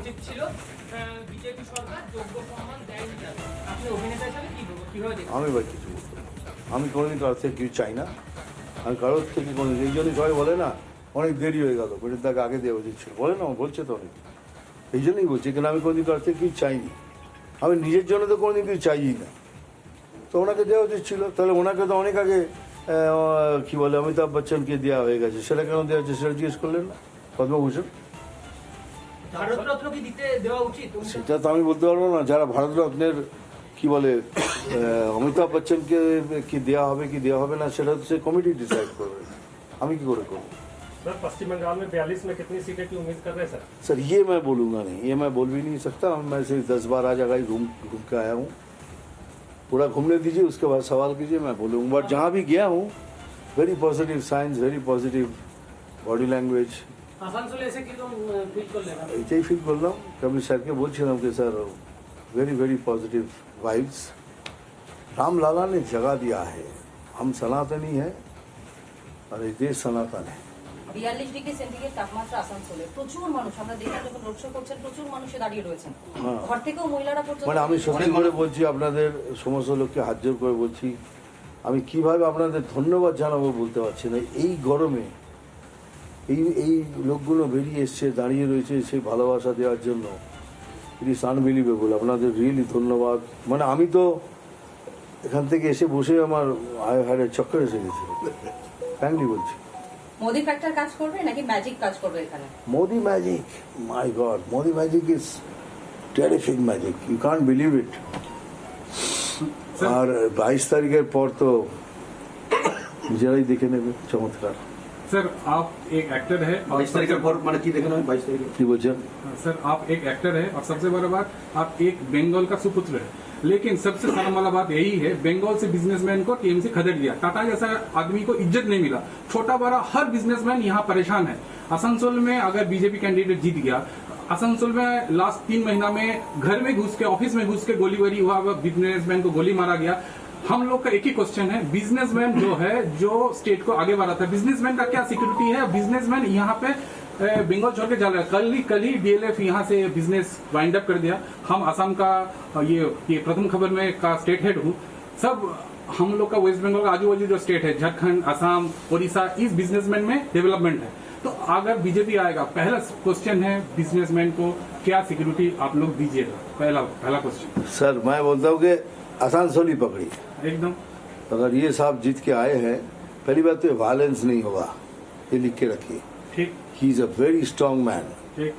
উচিত ছিল। বিজেপি সরকার যোগ্য সম্মান দেয়নি তাকে। আপনি অভিনেতা হিসেবে কিভাবে দেখেন? আমি ভাই কিছু বলতে পারি না। আমি কোনোদিন কারোর থেকে কিছু চাই না। আমি কারোর থেকে কোনোদিন, এই জন্যই সবাই বলে না অনেক দেরি হয়ে গেল, তাকে আগে দেওয়া উচিত ছিল, বলে না, বলছে তো অনেক। এই জন্যই বলছি, কেন আমি কোনোদিন কারোর থেকে কিছু চাইনি। আমি নিজের জন্য তো কোনোদিন কিছু চাইই না, তো ওনাকে দেওয়া উচিত ছিল। তাহলে ওনাকে তো অনেক আগে কী বলে অমিতাভ বচ্চনকে দেওয়া হয়ে গেছে, সেটা কেন দেওয়া হচ্ছে সেটা জিজ্ঞেস করলেন না পদ্মভূষণ? ভারতরত্ন কি দিতে দেওয়া উচিত? সেটা তো আমি বলতে পারবো না। যারা ভারতরত্নের কি বলে অমিতাভ বচ্চনকে কি দেওয়া হবে কি দেওয়া হবে না, সেটা হচ্ছে কমিটি ডিসাইড करবে, আমি কি করে করবো? सर पश्चिम बंगाल में 42 में कितनी सीटें की उम्मीद कर रहे हैं सर? सर ये मैं बोलूँगा नहीं, ये मैं बोल भी नहीं सकता। मैं सिर्फ 10-12 जगह ही घूम के आया हूँ। पूरा घूमने दीजिए, उसके बाद सवाल कीजिए, मैं बोलूँगा। बट जहाँ भी गया हूँ, very positive science, very positive body language. আসানসোলে এসে কিরকম ফিল করলেন? এইটাই ফিল করলাম। কবি স্যারকে বলছিলাম कि sir very very positive vibes. Ram Lalla ने जगह दिया है, हम सनातनी है और ये देश सनातन है। 42 ডিগ্রি সেন্টিগ্রেড তাপমাত্রা আসানসোলে, প্রচুর মানুষ, আমরা দেখলাম যখন রোড শো করছেন প্রচুর মানুষে দাঁড়িয়ে রয়েছেন, ঘর থেকেও মহিলারা পর্যন্ত। মানে আমি সত্যি করে বলছি, আপনাদের সমস্ত লোককে হাত জোর করে বলছি, আমি কিভাবে আপনাদের ধন্যবাদ জানাবো বলতে পারছি না। এই গরমে এই লোকগুলো বেরিয়ে এসছে, দাঁড়িয়ে রয়েছে সেই ভালোবাসা দেওয়ার জন্য। It is unbelievable. আপনাদের রিয়েলি ধন্যবাদ। মানে আমি তো এখান থেকে এসে বসে আমার হাড়ের চক্কর এসে গেছিল, ফ্র্যাঙ্কলি বলছি। মোদি ফ্যাক্টর কাজ করবে নাকি ম্যাজিক কাজ করবে এখানে? Modi magic, my God, Modi magic is terrific magic, you can't believe it. আর 22 তারিখের পর তো নিজেরাই দেখে নেবে চমৎকার। सर आप एक एक्टर है और 22 तारीख पर मैंने की देखना है 22 तारीख কি বলছেন? सर आप एक एक्टर है और सबसे बड़ा बात आप एक बंगाल का सुपुत्र है, लेकिन सबसे शर्म वाला बात यही है बंगाल से बिजनेसमैन को टीएमसी खदेड़ दिया। टाटा जैसा आदमी को इज्जत नहीं मिला। छोटा बड़ा हर बिजनेसमैन यहाँ परेशान है। आसनसोल में अगर बीजेपी कैंडिडेट जीत गया, आसनसोल में लास्ट 3 महीना में घर में घुस के ऑफिस में घुस के गोलीबारी हुआ, बिजनेसमैन को गोली मारा गया। हम लोग का एक ही क्वेश्चन है, बिजनेसमैन जो है जो स्टेट को आगे बढ़ाता है, बिजनेसमैन का क्या सिक्योरिटी है? बिजनेसमैन यहाँ पे बंगाल छोड़ के जा रहा है। कल ही डीएलएफ यहाँ से बिजनेस वाइंड अप कर दिया। हम असम का ये प्रथम खबर में का स्टेट हेड हूँ। सब हम लोग का वेस्ट बंगाल का आजू बाजू जो स्टेट है झारखंड, असम, उड़ीसा, इस बिजनेसमैन में डेवलपमेंट है। तो अगर बीजेपी आएगा, पहला क्वेश्चन है बिजनेसमैन को क्या सिक्योरिटी आप लोग दीजिएगा? पहला क्वेश्चन। सर मैं बोलता हूँ कि आसानसोल ही पकड़ी। एकदम अगर ये साहब जीत के आए हैं, पहली बात तो वायलेंस नहीं होगा, ये लिख के रखिए। ठीक ही is a very strong man, ठीक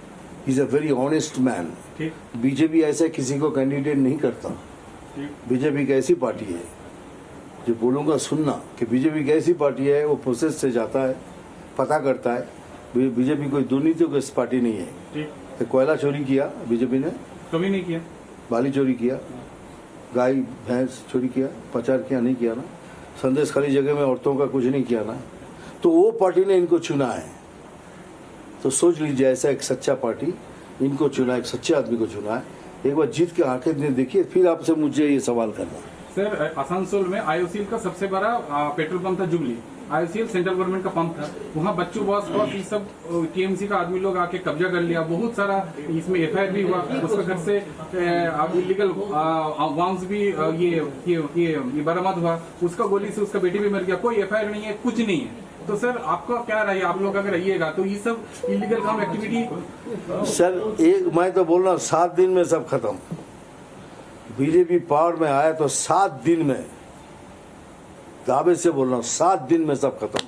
ही is a very honest man. ठीक बीजेपी ऐसे किसी को कैंडिडेट नहीं करता। ठीक बीजेपी एक ऐसी पार्टी है जो बोलूंगा सुनना कि बीजेपी एक ऐसी पार्टी है, वो प्रोसेस से जाता है, पता करता है। बीजेपी कोई दुर्नीतियों की पार्टी नहीं है। ठीक तो कोयला चोरी किया बीजेपी ने, कभी नहीं किया। बाली चोरी किया, गाय भैंस चोरी किया, प्रचार किया, नहीं किया ना। संदेश खाली जगह में औरतों का कुछ नहीं किया ना। तो वो पार्टी ने इनको चुना है। तो सोच लीजिए, ऐसा एक सच्चा पार्टी इनको चुना, एक सच्चे आदमी को चुना है। एक बार जीत के आंखें देखिए, फिर आपसे मुझे ये सवाल करना। सर आसनसोल में आईओसीएल का सबसे बड़ा पेट्रोल पंप था जुबली। आईओसीएल सेंट्रल गवर्नमेंट का पंप था, वहाँ बच्चों बॉस और ये सब टीएमसी का आदमी लोग आके कब्जा कर लिया। बहुत सारा इसमें एफआईआर भी हुआ। उसके घर से इलीगल वार्म्स भी ये बरामद हुआ। उसका गोली से उसका बेटी भी मर गया। कोई एफआईआर नहीं है, कुछ नहीं है। तो सर आपका क्या राय है? आप लोग अगर रहिएगा तो ये सब इलीगल काम एक्टिविटी। सर एक मैं तो बोल रहा हूँ, 7 दिन में सब खत्म। बीजेपी पावर में आया तो 7 दिन में, दावे से बोल रहा हूँ, 7 दिन में सब खत्म।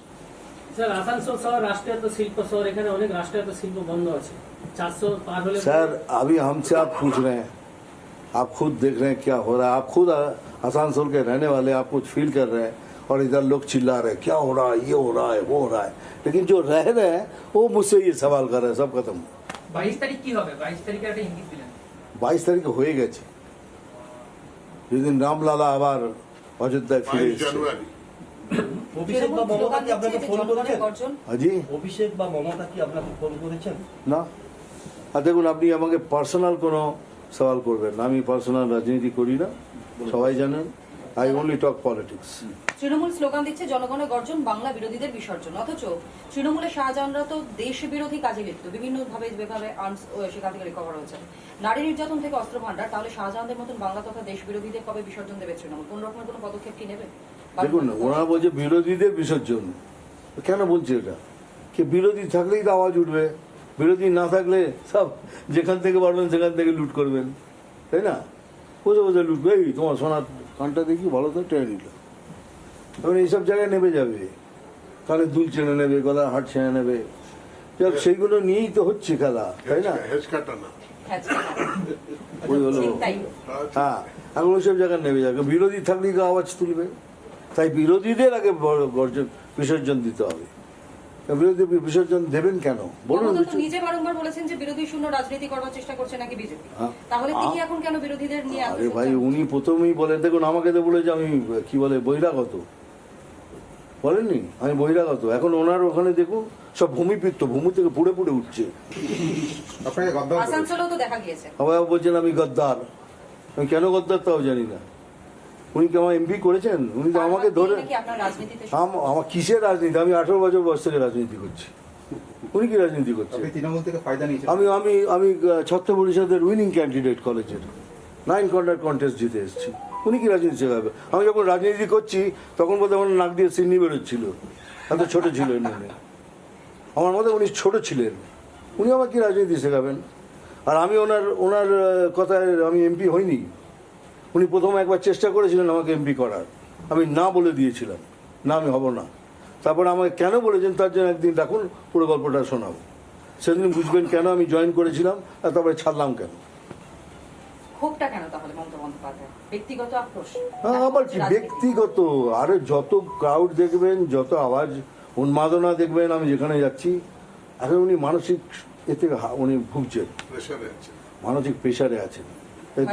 স্যার আসানসোল শহর রাষ্ট্রায়ত্ত শিল্প শহর, এখানে অনেক রাষ্ট্রায়ত্ত শিল্প বন্ধ আছে। 400 পার হলে सर अभी हमसे आप पूछ रहे हैं, आप खुद देख रहे हैं क्या हो रहा है। आप खुद आसानसोल के रहने वाले, आप कुछ फील कर रहे हैं और इधर लोग चिल्ला रहे हैं क्या हो रहा है, ये हो रहा है, वो हो रहा है। लेकिन जो रह रहे हैं वो मुझसे ये सवाल कर रहे हैं, सब खत्म। 22 তারিখ কি হবে? 22 তারিখে একটা ইঙ্গিত দিলেন। 22 তারিখ হয়ে গেছে, যেদিন রামলালা আবার অযোধ্যায় ফিরে এসেছে। অভিষেক বা মমতা কি আপনাকে ফোন করেছেন? হাজি অভিষেক বা মমতা কি আপনাকে ফোন করেছেন? না। আর দেখুন, আপনি আমাকে পার্সোনাল কোনো সওয়াল করবেন না। আমি পার্সোনাল রাজনীতি করি না, সবাই জানেন। I only talk politics. Trinamool slogan দিচ্ছে জনগণের গর্জন, বাংলা বিরোধীদের বিসর্জন। অথচ তৃণমূলের শাহজাহানরা তো দেশ বিরোধী কাজে লিপ্ত, বিভিন্নভাবে যেভাবে আর্মস সেখান থেকে রিকভার হয়েছে। নারী নির্যাতন থেকে অস্ত্র ভান্ডার, তাহলে শাহজাহানদের মতন বাংলা তথা দেশ বিরোধীদের কবে বিসর্জন দেবে তৃণমূল? কোন রকমের কোনো পদক্ষেপ কি নেবে? দেখুন না, ওরা বলছে বিরোধীদের বিসর্জন। কেন বলছে এটা? কি বিরোধী থাকলেই তো আওয়াজ উঠবে, বিরোধী না থাকলে সব যেখান থেকে পারবেন সেখান থেকে লুট করবেন, তাই না? বসে বসে লুটবে। এই তোমার সোনার কানটা দেখি ভালো তো টেনে নিল, এখন এইসব জায়গায় নেমে যাবে, কানে দুল ছেড়ে নেবে, গলার হাট ছেড়ে নেবে, যাক সেইগুলো নিয়েই তো হচ্ছে খেলা, তাই না? ওই হলো, হ্যাঁ, এখন ওইসব জায়গায় নেমে যাবে। বিরোধী থাকলেই তো আওয়াজ তুলবে, তাই বিরোধীদের আগে গর্জন বিসর্জন দিতে হবে। বিরোধী বিসর্জন দেবেন কেন বলুন? নিজে বারংবার বলেছেন যে বিরোধী শূন্য রাজনীতি করার চেষ্টা করছে নাকি বিজেপি, তাহলে তিনি এখন কেন বিরোধীদের নিয়ে? আরে ভাই, উনি প্রথমেই বলেন, দেখুন আমাকে তো বলেছে আমি কি বলে বহিরাগত, বলেননি আমি বহিরাগত। এখন ওনার ওখানে দেখুন সব ভূমিপিত্ত, ভূমি থেকে পুড়ে পুড়ে উঠছে। আসানসোলেও তো দেখা গিয়েছে। আবার বলছেন আমি গদ্দার। আমি কেন গদ্দার তাও জানি না। উনি কি আমার এমপি করেছেন? উনি তো আমাকে ধরে, আমার কিসের রাজনীতি? আমি 18 বছর বয়স থেকে রাজনীতি করছি, উনি কি রাজনীতি করছেন? তৃণমূল থেকে ফায়দা নিয়েছেন। আমি আমি আমি ছাত্র পরিষদের উইনিং ক্যান্ডিডেট কলেজের 9 কর্নার কন্টেস্ট জিতে এসেছি। উনি কি রাজনীতি শেখাবে? আমি যখন রাজনীতি করছি তখন বোধ আমার নাক দিয়ে সিন্নি বেরোচ্ছিল, এত ছোট ছিলেন উনি, আমার মতে উনি ছোট ছিলেন। উনি আমার কি রাজনীতি শেখাবেন? আর আমি ওনার ওনার কথায় আমি এমপি হইনি। উনি প্রথম একবার চেষ্টা করেছিলেন আমাকে এমপি করার, আমি না বলে দিয়েছিলাম, না আমি হব না। তারপর আমাকে কেন বলেছেন তার জন্য একদিন রাখুন, পুরো গল্পটা শোনাবো, সেদিন বুঝবেন কেন আমি জয়েন করেছিলাম আর তারপরে ছাড়লাম কেন। ক্ষোভটা কেন তাহলে মমতা বন্দ্যোপাধ্যায়? ব্যক্তিগত আক্রোশ? আবার কি ব্যক্তিগত? আরে যত ক্রাউড দেখবেন, যত আওয়াজ উন্মাদনা দেখবেন, আমি যেখানে যাচ্ছি, এখন উনি মানসিক এতে উনি ভুগছেন, মানসিক প্রেশারে আছেন।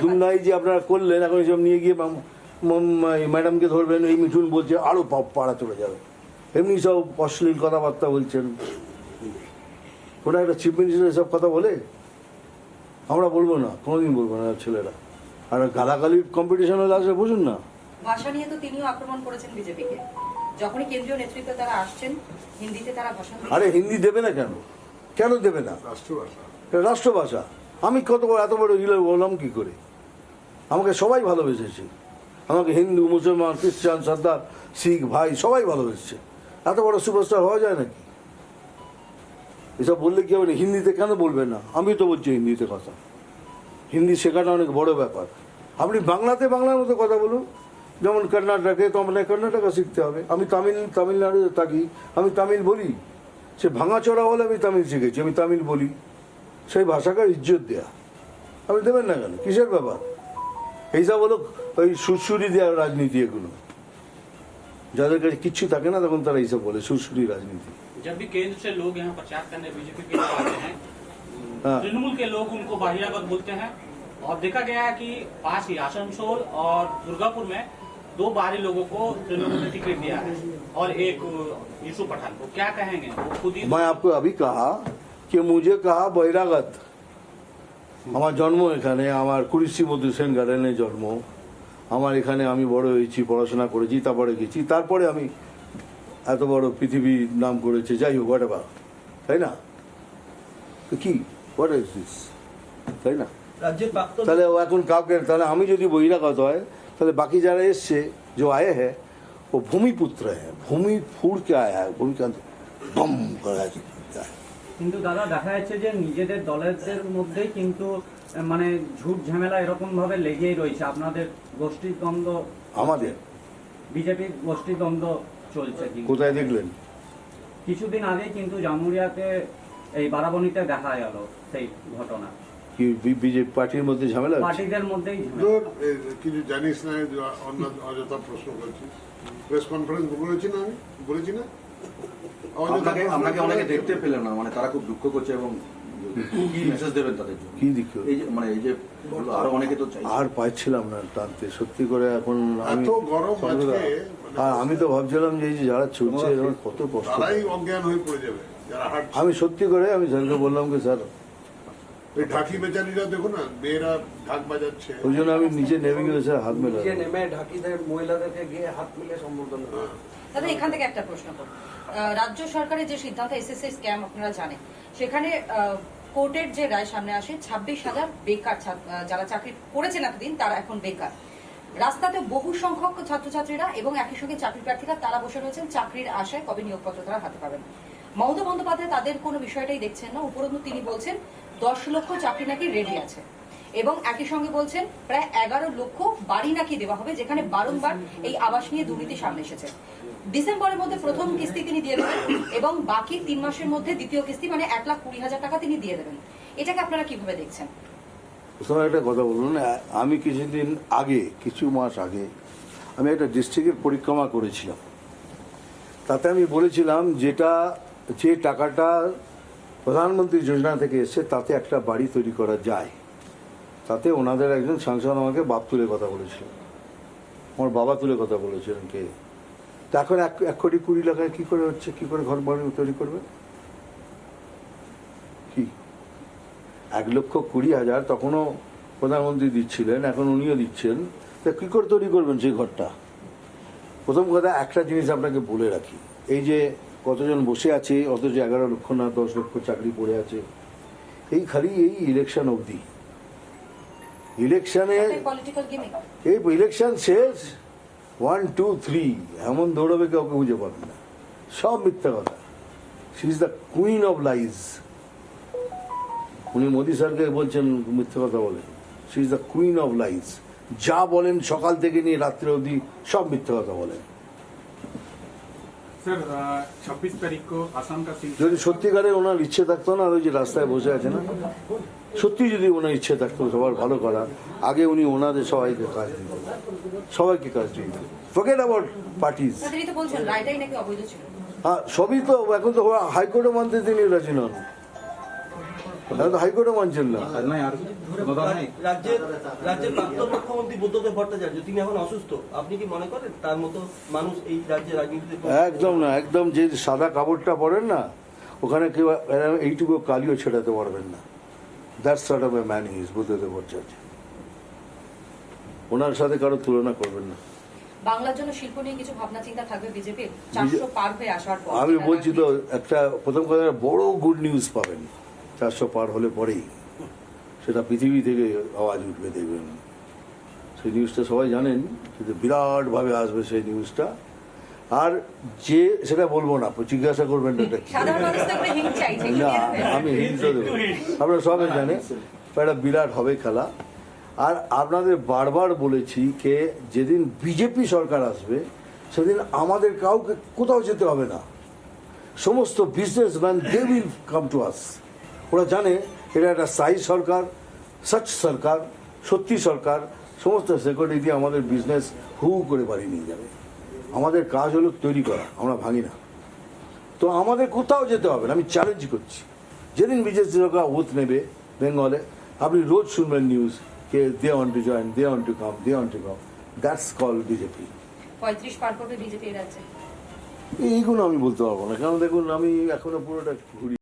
দুমনাই যে আপনারা করলেন, এখন এইসব নিয়ে গিয়ে ম্যাডামকে ধরবেন, এই মিঠুন বলছে আরো পাড়া চলে যাবে, এমনি সব অশ্লীল কথাবার্তা বলছেন। ওরা একটা চিফ মিনিস্টার এসব কথা বলে? আমরা বলবো না, কোনোদিন বলবো না ছেলেরা। আর গালাগালির কম্পিটিশন হলে আসলে বুঝুন না। ভাষা নিয়ে তো তিনিও আক্রমণ করেছেন বিজেপিকে, যখনই কেন্দ্রীয় নেতৃত্বে তারা আসছেন হিন্দিতে তারা ভাষণ। আরে হিন্দি দেবে না কেন? কেন দেবে না? রাষ্ট্রভাষা। আমি এত বড় ইলে বললাম কি করে? আমাকে সবাই ভালোবেসেছে, আমাকে হিন্দু, মুসলমান, খ্রিস্টান, সর্দার, শিখ ভাই সবাই ভালোবেসেছে। এত বড় সুপারস্টার হওয়া যায় নাকি? এসব বললে কি হবে? হিন্দিতে কেন বলবে না? আমি তো বলছি হিন্দিতে কথা। হিন্দি শেখাটা অনেক বড় ব্যাপার। আপনি বাংলাতে বাংলার মতো কথা বলুন, যেমন কর্ণাটকে, তো আপনাকে কর্ণাটকা শিখতে হবে। আমি তামিলনাড়ুতে থাকি, আমি তামিল বলি। সে ভাঙাচোরা হলে আমি তামিল শিখেছি, আমি তামিল বলি। সেই ভাষাকে ইজ্জত দেয়া আপনি দেবেন না কেন? কিসের ব্যাপার? এইসব হলো ওই সুরসুরি দেওয়ার রাজনীতি। এগুলো যাদের কাছে কিচ্ছু থাকে না তখন তারা এইসব বলে সুরসুরি রাজনীতি। जब भी केंद्र से लोग यहाँ प्रचार करने बीजेपी के लोग आते हैं, तृणमूल के लोग उनको बहिरागत बोलते हैं। और देखा गया है कि पास ही आसनसोल और दुर्गापुर में 2 बाहरी लोगों को तृणमूल ने टिकट दिया है और एक यूसुफ पठान को। क्या कहेंगे? वो खुद ही मैं आपको अभी कहा कि मुझे कहा बहिरागत। আমার জন্ম এখানে, আমার কুরিশি মধু সেন গার্ডেনে জন্ম, আমার এখানে আমি বড় হয়েছি, পড়াশোনা করেছি, তারপরে গেছি, তারপরে আমি এত বড় পৃথিবীর নাম করেছে। যাই হোক, হোয়াট এভার, তাই না? কি হোয়াট ইজ দিস, তাই না? রাজ্যের প্রাক্তন তাহলে ও এখন কাউকে, তাহলে আমি যদি বহিরাগত হয় তাহলে বাকি যারা এসছে যে আয়ে হ্যাঁ ও ভূমিপুত্র হ্যাঁ, ভূমি ফুড় কে আয়া হ্যাঁ, ভূমিকান্ত বম করা আছে। কিন্তু দাদা দেখা যাচ্ছে যে নিজেদের দলের মধ্যেই কিন্তু মানে ঝুট ঝামেলা এরকম ভাবে লেগেই রয়েছে। আপনাদের গোষ্ঠীর দ্বন্দ্ব, আমাদের বিজেপির গোষ্ঠীর দ্বন্দ্ব চলছে। কোথায় দেখলেন? কিছুদিন আগেই কিন্তু জামুরিয়াতে এই বারাবণীতে দেখা গেল সেই ঘটনা। কি বিজেপি পার্টির মধ্যে ঝামেলা হচ্ছে? পার্টিদের মধ্যেই কিছু জানিস না, অযথা প্রশ্ন করছিস। প্রেস কনফারেন্স বলেছি না আপনাকে অনেকে দেখতে পেলেন না, মানে তারা খুব দুঃখ করছে এবং কি মেসেজ দেবেন তাদের জন্য? কি দিক? এই যে মানে এই যে আরো অনেকে তো চাই, আর পাচ্ছিলাম না টানতে, সত্যি করে। এখন আমি এত গরম আজকে, আর আমি তো ভাবছিলাম যে এই যে যারা ছুটছে কত কষ্ট, তারাই অজ্ঞান হয়ে পড়ে যাবে যারা হাঁটছে। আমি সত্যি করে আমি স্যারকে বললাম কি স্যার ওই ঢাকি বেচারিরা দেখো না, মেয়েরা ঢাক বাজাচ্ছে। ওই জন্য আমি নিজে নেমে গেলে স্যার হাত মেলা নিচে নেমে ঢাকিদের মহিলাদেরকে গিয়ে হাত মিলে সম্বোধনা করে। দাদা এখান থেকে একটা প্রশ্ন করব। রাজ্য সরকারের যে সিদ্ধান্ত এসএসসি স্ক্যাম আপনারা জানেন, সেখানে কোর্টের যে রায় সামনে আসে 26,000 বেকার যারা চাকরি করেছেন এতদিন তারা এখন বেকার। রাস্তাতে বহু সংখ্যক ছাত্রছাত্রীরা এবং একই সঙ্গে চাকরি প্রার্থীরা তারা বসে রয়েছেন চাকরির আশায়, কবে নিয়োগপত্র তারা হাতে পাবেন। মমতা বন্দ্যোপাধ্যায় তাদের কোনো বিষয়টাই দেখছেন না, উপরন্তু তিনি বলছেন 10 লক্ষ চাকরি নাকি রেডি আছে এবং একই সঙ্গে বলছেন প্রায় 11 লক্ষ বাড়ি নাকি দেওয়া হবে, যেখানে বারংবার এই আবাস নিয়ে দুর্নীতি সামনে এসেছে। ডিসেম্বরের মধ্যে প্রথম কিস্তি তিনি দিয়ে দেবেন এবং বাকি 3 মাসের মধ্যে দ্বিতীয় কিস্তি মানে 1,20,000 টাকা তিনি দিয়ে দেবেন। এটাকে আপনারা কিভাবে দেখছেন? প্রথমে একটা কথা বলুন, আমি কিছুদিন আগে, কিছু মাস আগে আমি একটা ডিস্ট্রিক্টের পরিক্রমা করেছিলাম। তাতে আমি বলেছিলাম যে টাকাটা প্রধানমন্ত্রী যোজনা থেকে এসছে তাতে একটা বাড়ি তৈরি করা যায়। তাতে ওনাদের একজন সাংসদ আমাকে বাপ তুলে কথা বলেছিলেন, আমার বাবা তুলে কথা বলেছিলেন কে। তা এখন 1,20,00,000 কি করে হচ্ছে, কি করে ঘর বাড়ি তৈরি করবে? কি 1,20,000 তখনও প্রধানমন্ত্রী দিচ্ছিলেন, এখন উনিও দিচ্ছেন, তা কী করে তৈরি করবেন সেই ঘরটা? প্রথম কথা একটা জিনিস আপনাকে বলে রাখি, এই যে কতজন বসে আছে অথচ 11 লক্ষ না 10 লক্ষ চাকরি পড়ে আছে, এই খালি এই ইলেকশন অবধি। ইলেকশনে এই ইলেকশন শেষ 1, 2, 3 এমন দৌড়াবে কাউকে বুঝে পাবেন না, সব মিথ্যা কথা। She is the queen of lies. উনি মোদী স্যারকে বলছেন মিথ্যে কথা বলেন, she is the queen of lies. যা বলেন সকাল থেকে নিয়ে রাত্রে অবধি সব মিথ্যে কথা বলেন। सर 26 तारीख को आसाम का যদি সত্যিকারে ওনার ইচ্ছে থাকতো না, ওই যে রাস্তায় বসে আছে না, সত্যি যদি ওনার ইচ্ছে থাকতো সবার ভালো করা, আগে উনি ওনাদের সবাইকে কাজ দিতেন, সবাইকে কাজ দিতেন। Forget about parties. তিনি তো বলছেন রায়টাই নাকি অবৈধ ছিল। হ্যাঁ, সবই তো এখন তো হাইকোর্টে মানতে তিনি রাজি নন, এখন তো হাইকোর্টে মানছেন না। রাজ্যের প্রাক্তন মুখ্যমন্ত্রী বুদ্ধদেব ভট্টাচার্য তিনি এখন অসুস্থ, আপনি কি মনে করেন তার মতো মানুষ এই রাজ্যের রাজনীতিতে? একদম না, একদম। যে সাদা কাপড়টা পরেন না, ওখানে কেউ এইটুকু কালিও ছেড়াতে পারবেন না। That's sort of a man he is Buddhadeb Bhattacharya. ওনার সাথে কারো তুলনা করবেন না। বাংলার জন্য শিল্প নিয়ে কিছু ভাবনা চিন্তা থাকবে বিজেপির 400 পার হয়ে আসার পর? আমি বলছি তো, একটা প্রথম কথা বড় গুড নিউজ পাবেন 400 পার হলে পরেই, সেটা পৃথিবী থেকে আওয়াজ উঠবে, দেখবেন। সেই নিউজটা সবাই জানেন, কিন্তু বিরাটভাবে আসবে সেই নিউজটা। আর যে সেটা বলবো না, জিজ্ঞাসা করবেন এটা কি না, আমি হিন্টও দেবো, আপনারা সবাই জানেন এটা বিরাট হবে খেলা। আর আপনাদের বারবার বলেছি কে যেদিন বিজেপি সরকার আসবে সেদিন আমাদের কাউকে কোথাও যেতে হবে না, সমস্ত businessman they will come to us. ওরা জানে এটা একটা স্থায়ী সরকার, সচ সরকার, সত্যি সরকার। সমস্ত সিকিউরিটি দিয়ে আমাদের বিজনেস হু করে বাড়ি নিয়ে যাবে। আমাদের কাজ হলো তৈরি করা, আমরা ভাঙি না। তো আমাদের কোথাও যেতে হবে না, আমি চ্যালেঞ্জ করছি। যেদিন বিজেপি সরকার ওথ নেবে বেঙ্গলে, আপনি রোজ শুনবেন নিউজ কে they want to join, they want to come, they want to come. That's call BJP. 35 পার করবে বিজেপি রাজ্যে? এইগুলো আমি বলতে পারবো না, কারণ দেখুন আমি এখনো পুরোটা ঘুরি।